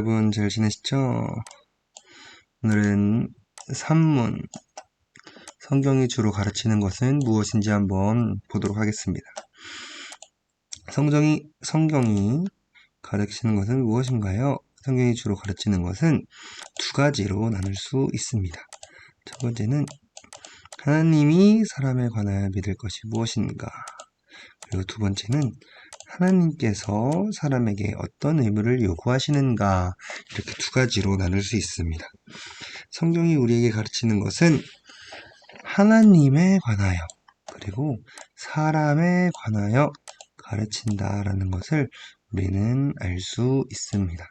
여러분 잘 지내시죠? 오늘은 산문, 성경이 주로 가르치는 것은 무엇인지 한번 보도록 하겠습니다. 성경이 가르치는 것은 무엇인가요? 성경이 주로 가르치는 것은 두 가지로 나눌 수 있습니다. 첫 번째는 하나님이 사람에 관하여 믿을 것이 무엇인가? 그리고 두 번째는 하나님께서 사람에게 어떤 의무를 요구하시는가? 이렇게 두 가지로 나눌 수 있습니다. 성경이 우리에게 가르치는 것은 하나님에 관하여 그리고 사람에 관하여 가르친다라는 것을 우리는 알 수 있습니다.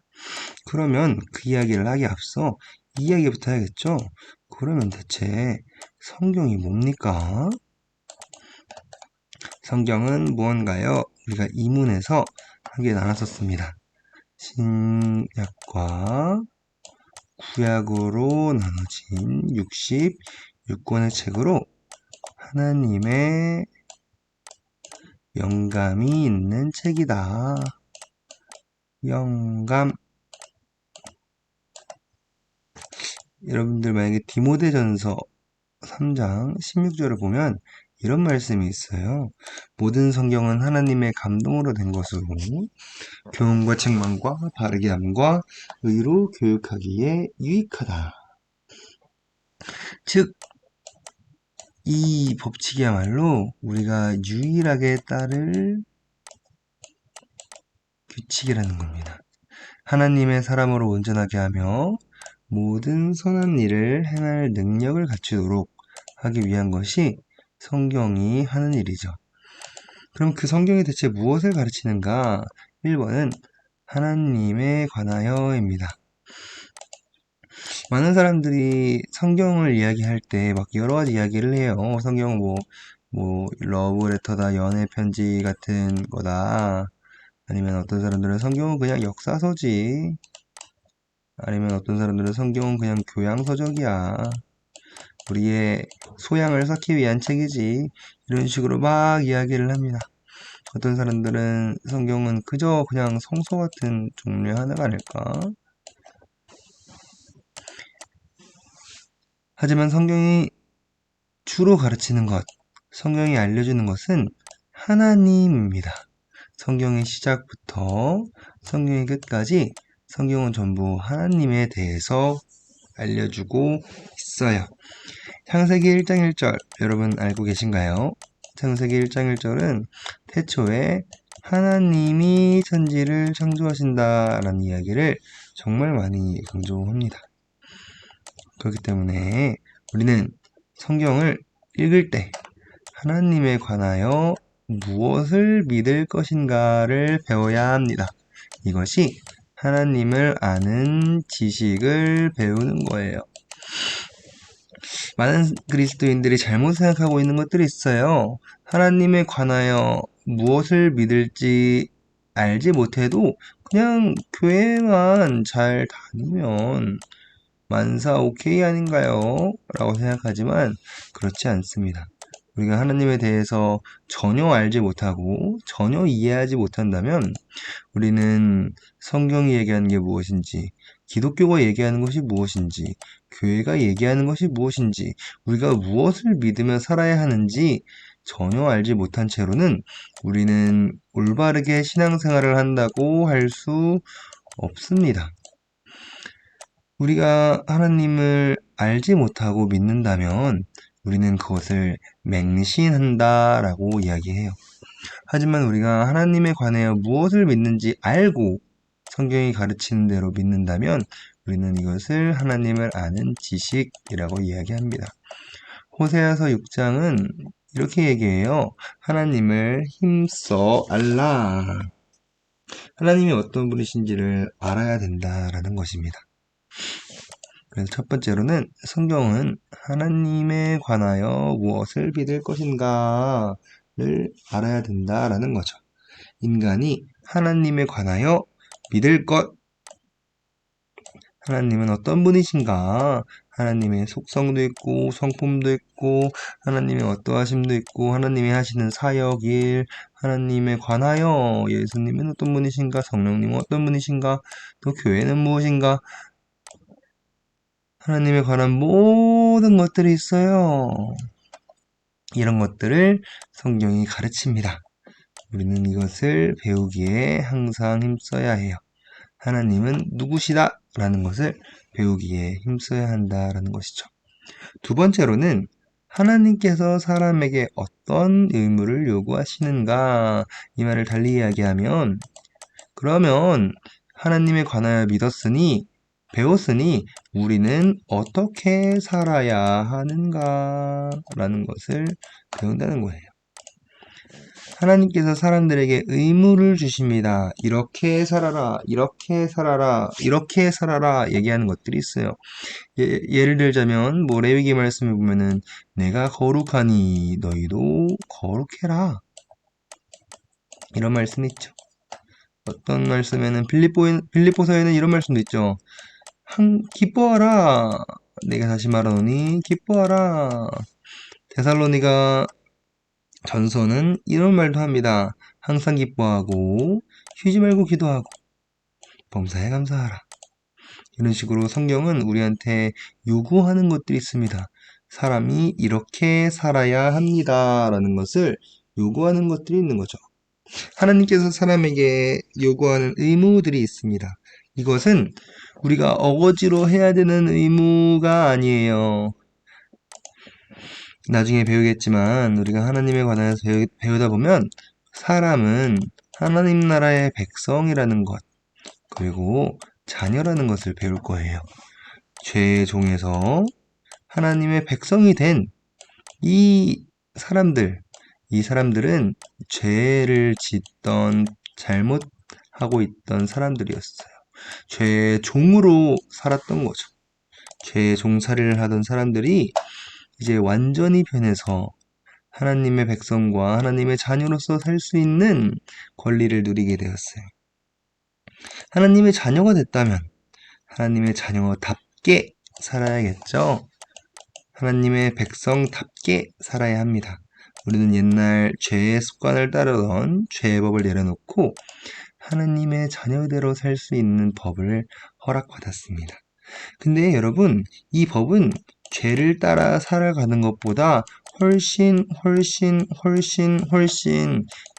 그러면 그 이야기를 하기 앞서 이 이야기부터 해야겠죠? 그러면 대체 성경이 뭡니까? 성경은 무언가요? 우리가 이문에서 하게 나눴었습니다. 신약과 구약으로 나눠진 66권의 책으로 하나님의 영감이 있는 책이다. 영감. 여러분들 만약에 디모데전서 3장 16절을 보면 이런 말씀이 있어요. 모든 성경은 하나님의 감동으로 된 것으로 교훈과 책망과 바르게 함과 의로 교육하기에 유익하다. 즉, 이 법칙이야말로 우리가 유일하게 따를 규칙이라는 겁니다. 하나님의 사람으로 온전하게 하며 모든 선한 일을 행할 능력을 갖추도록 하기 위한 것이 성경이 하는 일이죠. 그럼 그 성경이 대체 무엇을 가르치는가? 1번은 하나님에 관하여입니다. 많은 사람들이 성경을 이야기할 때 막 여러 가지 이야기를 해요. 성경 러브레터다, 연애 편지 같은 거다. 아니면 어떤 사람들은 성경은 그냥 역사서지. 아니면 어떤 사람들은 성경은 그냥 교양서적이야. 우리의 소양을 쌓기 위한 책이지. 이런 식으로 막 이야기를 합니다. 어떤 사람들은 성경은 그저 그냥 성서 같은 종류의 하나가 아닐까? 하지만 성경이 주로 가르치는 것, 성경이 알려주는 것은 하나님입니다. 성경의 시작부터 성경의 끝까지 성경은 전부 하나님에 대해서 알려주고 있어요. 창세기 1장 1절 여러분 알고 계신가요? 창세기 1장 1절은 태초에 하나님이 천지를 창조하신다라는 이야기를 정말 많이 강조합니다. 그렇기 때문에 우리는 성경을 읽을 때 하나님에 관하여 무엇을 믿을 것인가를 배워야 합니다. 이것이 하나님을 아는 지식을 배우는 거예요. 많은 그리스도인들이 잘못 생각하고 있는 것들이 있어요. 하나님에 관하여 무엇을 믿을지 알지 못해도 그냥 교회만 잘 다니면 만사 오케이 아닌가요? 라고 생각하지만 그렇지 않습니다. 우리가 하나님에 대해서 전혀 알지 못하고 전혀 이해하지 못한다면 우리는 성경이 얘기하는 게 무엇인지, 기독교가 얘기하는 것이 무엇인지, 교회가 얘기하는 것이 무엇인지, 우리가 무엇을 믿으며 살아야 하는지 전혀 알지 못한 채로는 우리는 올바르게 신앙생활을 한다고 할 수 없습니다. 우리가 하나님을 알지 못하고 믿는다면 우리는 그것을 맹신한다라고 이야기해요. 하지만 우리가 하나님에 관하여 무엇을 믿는지 알고 성경이 가르치는 대로 믿는다면 우리는 이것을 하나님을 아는 지식이라고 이야기합니다. 호세아서 6장은 이렇게 얘기해요. 하나님을 힘써 알라. 하나님이 어떤 분이신지를 알아야 된다라는 것입니다. 그래서 첫 번째로는 성경은 하나님에 관하여 무엇을 믿을 것인가를 알아야 된다라는 거죠. 인간이 하나님에 관하여 믿을 것, 하나님은 어떤 분이신가, 하나님의 속성도 있고 성품도 있고 하나님의 어떠하심도 있고 하나님이 하시는 사역, 일, 하나님에 관하여 예수님은 어떤 분이신가, 성령님은 어떤 분이신가, 또 교회는 무엇인가, 하나님에 관한 모든 것들이 있어요. 이런 것들을 성경이 가르칩니다. 우리는 이것을 배우기에 항상 힘써야 해요. 하나님은 누구시다? 라는 것을 배우기에 힘써야 한다라는 것이죠. 두 번째로는 하나님께서 사람에게 어떤 의무를 요구하시는가, 이 말을 달리 이야기하면, 그러면 하나님에 관하여 믿었으니 배웠으니 우리는 어떻게 살아야 하는가 라는 것을 배운다는 거예요. 하나님께서 사람들에게 의무를 주십니다. 이렇게 살아라, 이렇게 살아라, 이렇게 살아라 얘기하는 것들이 있어요. 예를 들자면 레위기 말씀에 보면은 내가 거룩하니 너희도 거룩해라 이런 말씀이 있죠. 어떤 말씀에는 빌립보서에는 이런 말씀도 있죠. 기뻐하라. 내가 다시 말하노니 기뻐하라. 데살로니가 전서는 이런 말도 합니다. 항상 기뻐하고 쉬지 말고 기도하고 범사에 감사하라. 이런 식으로 성경은 우리한테 요구하는 것들이 있습니다. 사람이 이렇게 살아야 합니다. 라는 것을 요구하는 것들이 있는 거죠. 하나님께서 사람에게 요구하는 의무들이 있습니다. 이것은 우리가 어거지로 해야 되는 의무가 아니에요. 나중에 배우겠지만 우리가 하나님에 관해서 배우다 보면 사람은 하나님 나라의 백성이라는 것, 그리고 자녀라는 것을 배울 거예요. 죄의 종에서 하나님의 백성이 된 이 사람들은 죄를 짓던 잘못하고 있던 사람들이었어요. 죄의 종으로 살았던 거죠. 죄의 종살이를 하던 사람들이 이제 완전히 변해서 하나님의 백성과 하나님의 자녀로서 살 수 있는 권리를 누리게 되었어요. 하나님의 자녀가 됐다면 하나님의 자녀답게 살아야겠죠. 하나님의 백성답게 살아야 합니다. 우리는 옛날 죄의 습관을 따르던 죄의 법을 내려놓고 하나님의 자녀대로 살 수 있는 법을 허락받았습니다. 근데 여러분, 이 법은 죄를 따라 살아가는 것보다 훨씬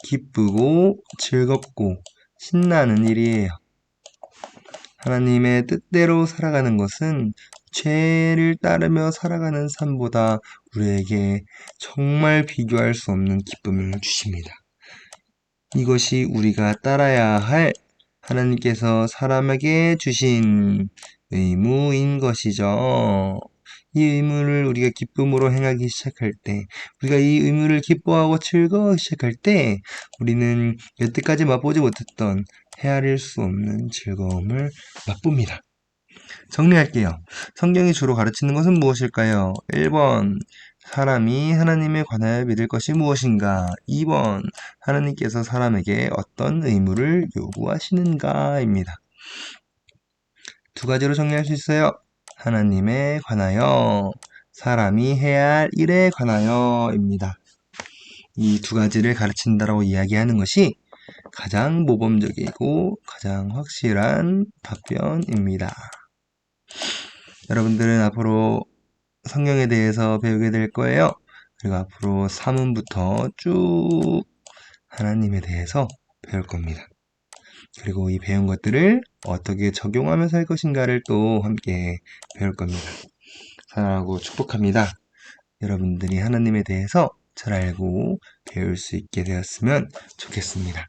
기쁘고 즐겁고 신나는 일이에요. 하나님의 뜻대로 살아가는 것은 죄를 따르며 살아가는 삶보다 우리에게 정말 비교할 수 없는 기쁨을 주십니다. 이것이 우리가 따라야 할 하나님께서 사람에게 주신 의무인 것이죠. 이 의무를 우리가 기쁨으로 행하기 시작할 때, 우리가 이 의무를 기뻐하고 즐거워하기 시작할 때, 우리는 여태까지 맛보지 못했던 헤아릴 수 없는 즐거움을 맛봅니다. 정리할게요. 성경이 주로 가르치는 것은 무엇일까요? 1번, 사람이 하나님에 관하여 믿을 것이 무엇인가? 2번, 하나님께서 사람에게 어떤 의무를 요구하시는가입니다. 두 가지로 정리할 수 있어요. 하나님에 관하여, 사람이 해야 할 일에 관하여입니다. 이 두 가지를 가르친다라고 이야기하는 것이 가장 모범적이고 가장 확실한 답변입니다. 여러분들은 앞으로 성경에 대해서 배우게 될 거예요. 그리고 앞으로 사문부터 쭉 하나님에 대해서 배울 겁니다. 그리고 이 배운 것들을 어떻게 적용하면서 할 것인가를 또 함께 배울 겁니다. 사랑하고 축복합니다. 여러분들이 하나님에 대해서 잘 알고 배울 수 있게 되었으면 좋겠습니다.